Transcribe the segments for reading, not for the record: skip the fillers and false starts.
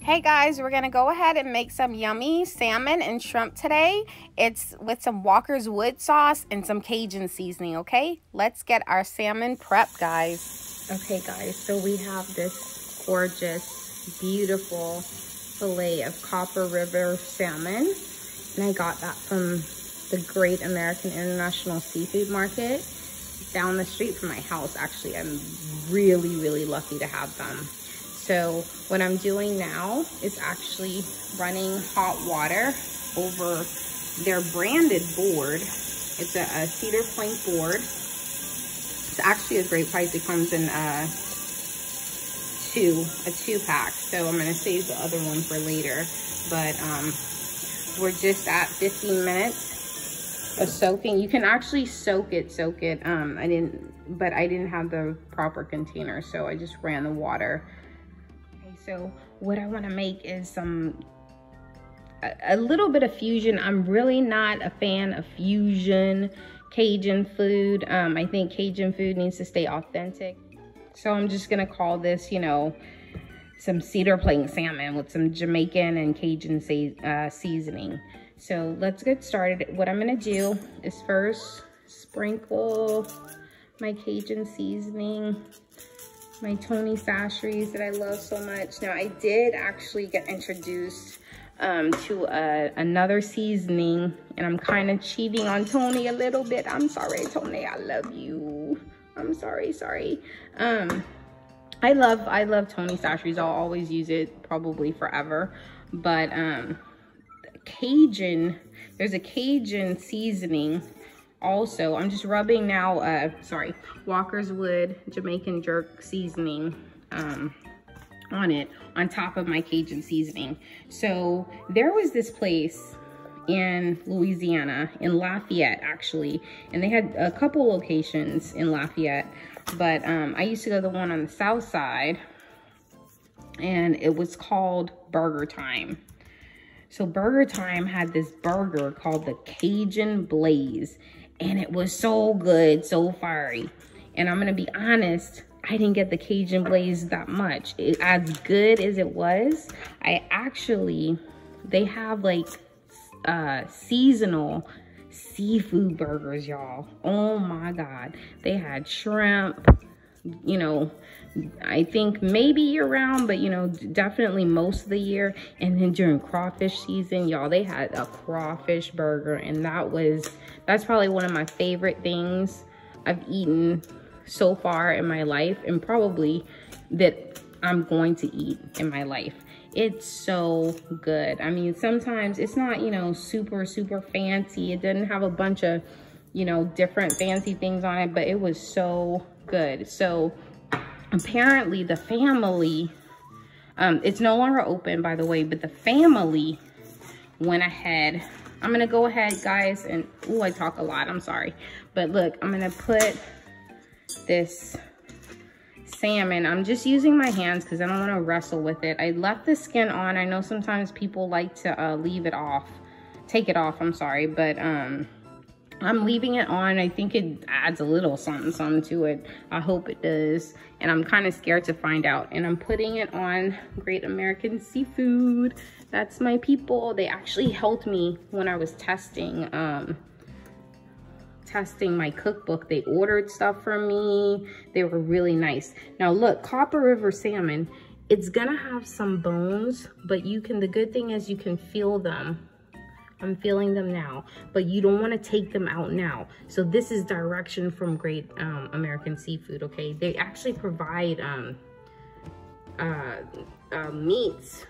Hey guys, we're gonna go ahead and make some yummy salmon and shrimp today. It's with some Walkerswood sauce and some Cajun seasoning, okay? Let's get our salmon prep, guys. Okay guys, so we have this gorgeous, beautiful fillet of Copper River salmon. And I got that from the Great American International Seafood Market down the street from my house. Actually, I'm really lucky to have them. So what I'm doing now is actually running hot water over their branded board. It's a cedar plank board. It's actually a great price. It comes in a two pack. So I'm gonna save the other one for later. But we're just at 15 minutes of soaking. You can actually soak it. I didn't have the proper container, so I just ran the water. So what I want to make is a little bit of fusion. I'm really not a fan of fusion Cajun food. I think Cajun food needs to stay authentic. So I'm just gonna call this, you know, some cedar plank salmon with some Jamaican and Cajun seasoning. So let's get started. What I'm gonna do is first sprinkle my Cajun seasoning, my Tony Chachere's that I love so much. Now I did actually get introduced to another seasoning, and I'm kind of cheating on Tony a little bit. I'm sorry, Tony, I love you. I'm sorry. I love Tony Chachere's. I'll always use it probably forever. But Cajun, there's a Cajun seasoning. Also, I'm just rubbing now, Walkerswood Jamaican Jerk seasoning on it, on top of my Cajun seasoning. So there was this place in Louisiana, in Lafayette actually, and they had a couple locations in Lafayette, but I used to go to the one on the south side, and it was called Burger Time. So Burger Time had this burger called the Cajun Blaze, and it was so good, so fiery. And I'm gonna be honest, I didn't get the Cajun Blaze that much. As good as it was, they have like seasonal seafood burgers, y'all. Oh my God. They had shrimp, you know, I think maybe year round, but you know, definitely most of the year. And then during crawfish season, y'all, they had a crawfish burger, and that's probably one of my favorite things I've eaten so far in my life, and probably that I'm going to eat in my life. It's so good. I mean, sometimes it's not, you know, super fancy. It doesn't have a bunch of, you know, different fancy things on it, but it was so good. So apparently the family, it's no longer open, by the way, but the family went ahead. I'm gonna go ahead, guys, and ooh, I talk a lot, I'm sorry. But look, I'm gonna put this salmon, I'm just using my hands because I don't want to wrestle with it. I left the skin on. I know sometimes people like to leave it off, take it off, I'm sorry, but I'm leaving it on. I think it adds a little something to it. I hope it does. And I'm kind of scared to find out. And I'm putting it on Great American Seafood. That's my people. They actually helped me when I was testing my cookbook. They ordered stuff from me. They were really nice. Now look, Copper River salmon, it's gonna have some bones, but the good thing is you can feel them. I'm feeling them now, but you don't want to take them out now. So this is direction from Great American Seafood, okay? They actually provide meats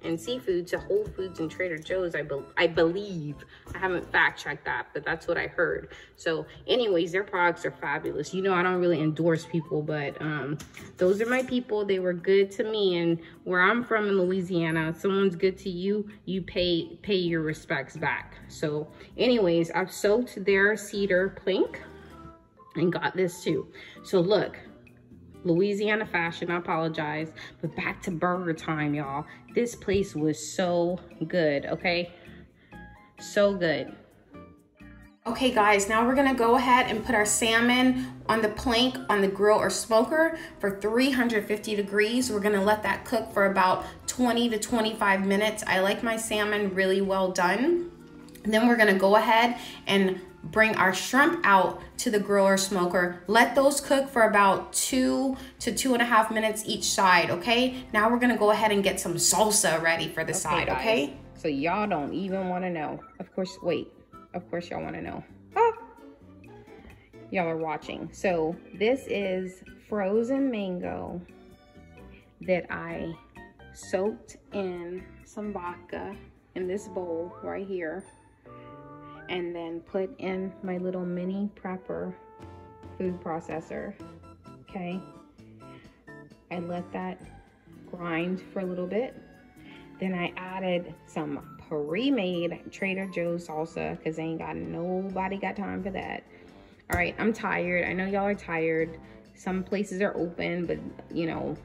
and seafood to Whole Foods and Trader Joe's, I believe. I haven't fact checked that, but that's what I heard. So anyways, their products are fabulous. You know, I don't really endorse people, but those are my people. They were good to me. And where I'm from in Louisiana, if someone's good to you, you pay your respects back. So anyways, I've soaked their cedar plank and got this too. So look, Louisiana fashion, I apologize, but back to Burger Time, y'all. This place was so good, okay? So good. Okay guys, now we're gonna go ahead and put our salmon on the plank on the grill or smoker for 350 degrees. We're gonna let that cook for about 20 to 25 minutes. I like my salmon really well done. And then we're gonna go ahead and bring our shrimp out to the grill or smoker. Let those cook for about 2 to 2.5 minutes each side, okay? Now we're gonna go ahead and get some salsa ready for the side, guys. okay? So y'all don't even wanna know. Of course, wait. Of course y'all wanna know. Ah! Y'all are watching. So this is frozen mango that I soaked in some vodka in this bowl right here, and then put in my little mini prepper food processor, okay? I let that grind for a little bit. Then I added some pre-made Trader Joe's salsa because nobody got time for that. All right, I'm tired. I know y'all are tired. Some places are open, but you know,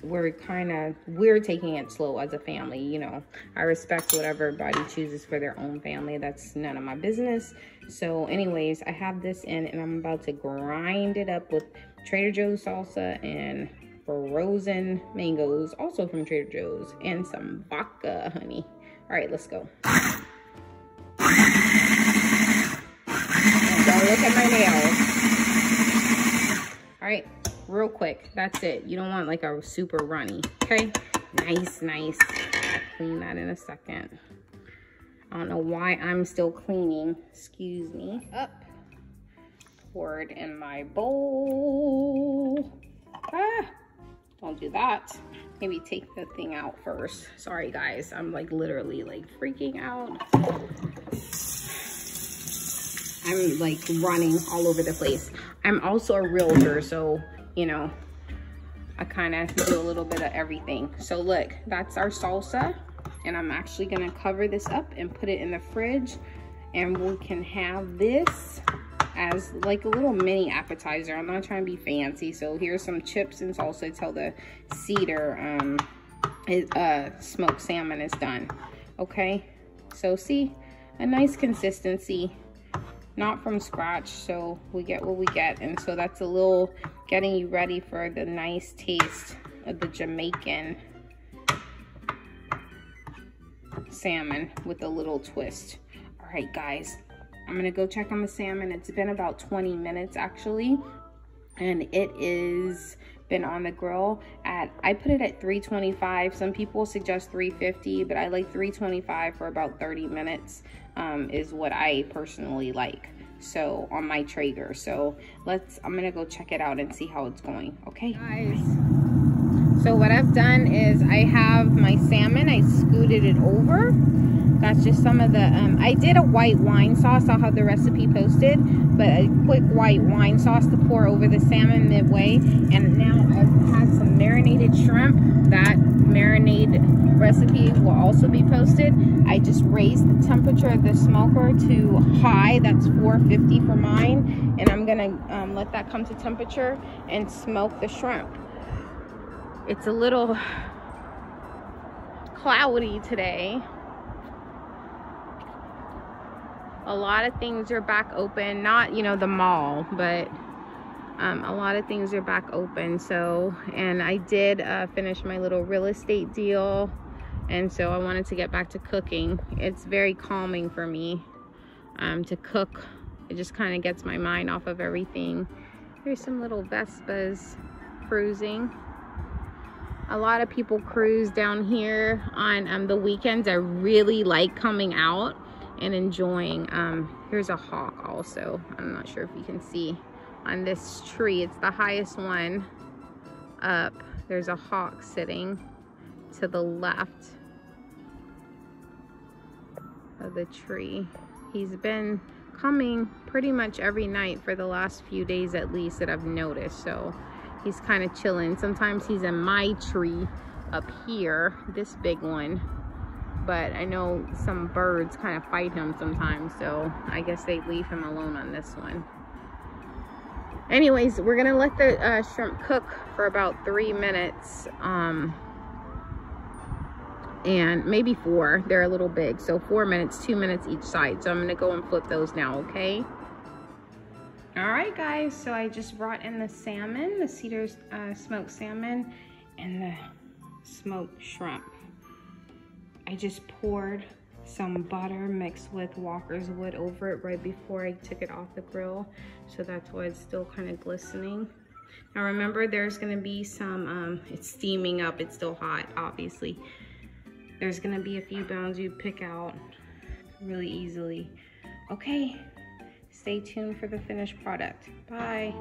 we're taking it slow as a family, you know. I respect whatever everybody chooses for their own family. That's none of my business. So anyways, I have this in and I'm about to grind it up with Trader Joe's salsa and frozen mangoes, also from Trader Joe's, and some vodka, honey. All right, let's go. And don't look at my nails. All right, real quick, that's it. You don't want like a super runny, okay? Nice. I'll clean that in a second. I don't know why I'm still cleaning. Excuse me. Up. Pour it in my bowl. Ah, don't do that. Maybe take the thing out first. Sorry guys, I'm like literally like freaking out. I'm like running all over the place. I'm also a realtor, so you know, I kind of do a little bit of everything. So look, that's our salsa, and I'm actually gonna cover this up and put it in the fridge, and we can have this as like a little mini appetizer. I'm not trying to be fancy, so here's some chips and salsa till the cedar smoked salmon is done. Okay, so see, a nice consistency, not from scratch, so we get what we get. And so that's a little getting you ready for the nice taste of the Jamaican salmon with a little twist. All right guys, I'm gonna go check on the salmon. It's been about 20 minutes actually, and it is been on the grill at, I put it at 325. Some people suggest 350, but I like 325 for about 30 minutes is what I personally like. So on my Traeger. So I'm gonna go check it out and see how it's going. Okay guys, so what I've done is I have my salmon, I scooted it over. That's just some of the, I did a white wine sauce. I'll have the recipe posted, but a quick white wine sauce to pour over the salmon midway. And now I've had some marinated shrimp. That marinade recipe will also be posted. I just raised the temperature of the smoker to high. That's 450 for mine. And I'm gonna let that come to temperature and smoke the shrimp. It's a little cloudy today. A lot of things are back open, not, you know, the mall, but a lot of things are back open. So, and I did finish my little real estate deal, and so I wanted to get back to cooking. It's very calming for me to cook. It just kind of gets my mind off of everything. Here's some little Vespas cruising. A lot of people cruise down here on the weekends. I really like coming out and enjoying. Here's a hawk also. I'm not sure if you can see on this tree. It's the highest one up. There's a hawk sitting to the left of the tree. He's been coming pretty much every night for the last few days at least that I've noticed. So he's kind of chilling. Sometimes he's in my tree up here, this big one. But I know some birds kind of fight him sometimes, so I guess they leave him alone on this one. Anyways, we're gonna let the shrimp cook for about 3 minutes. and maybe 4. They're a little big, so 4 minutes, 2 minutes each side. So I'm gonna go and flip those now, okay? All right, guys, so I just brought in the salmon, the cedar smoked salmon, and the smoked shrimp. I just poured some butter mixed with Walkerswood over it right before I took it off the grill, so that's why it's still kind of glistening. Now remember, there's gonna be some, it's steaming up, it's still hot, obviously. There's gonna be a few bones you pick out really easily. Okay, stay tuned for the finished product. Bye.